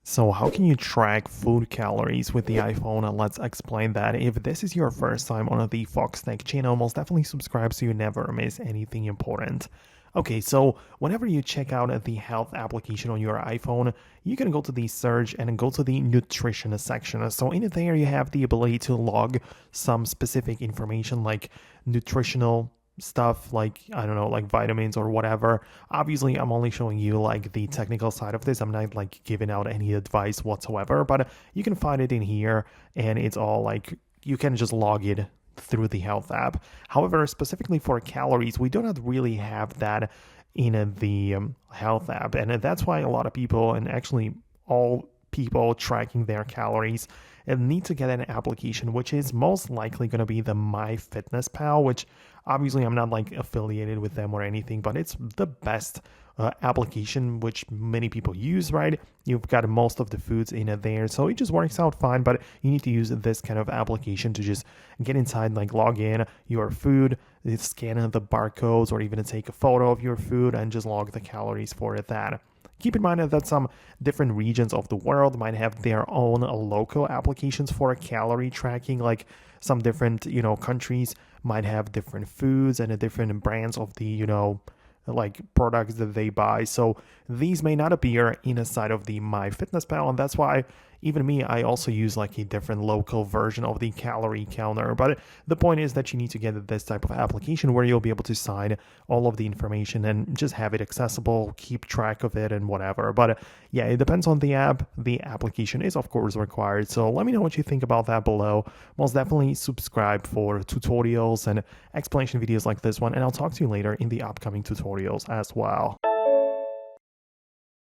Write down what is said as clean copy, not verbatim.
So how can you track food calories with the iPhone? And let's explain that. If this is your first time on the Foxtecc channel, most definitely subscribe so you never miss anything important. Okay, so whenever you check out the health application on your iPhone, you can go to the search and go to the nutrition section. So in there, you have the ability to log some specific information like nutritional stuff, like I don't know, like vitamins or whatever. Obviously, I'm only showing you like the technical side of this. I'm not like giving out any advice whatsoever, but you can find it in here, and it's all like you can just log it through the health app. However, specifically for calories, we do not really have that in the health app, and that's why a lot of people, and actually all people tracking their calories, and need to get an application which is most likely going to be the MyFitnessPal, which obviously I'm not like affiliated with them or anything, but it's the best application which many people use, right? You've got most of the foods in it there, so it just works out fine. But you need to use this kind of application to just get inside, like log in your food, scan the barcodes, or even take a photo of your food and just log the calories for that. Keep in mind that some different regions of the world might have their own local applications for calorie tracking. Like some different, countries might have different foods and different brands of the, like products that they buy. So these may not appear inside of the MyFitnessPal, and that's why even me, I also use like a different local version of the calorie counter. But the point is that you need to get this type of application where you'll be able to sign all of the information and just have it accessible, keep track of it and whatever. But yeah, it depends on the app. The application is of course required. So let me know what you think about that below. Most definitely subscribe for tutorials and explanation videos like this one, and I'll talk to you later in the upcoming tutorials as well.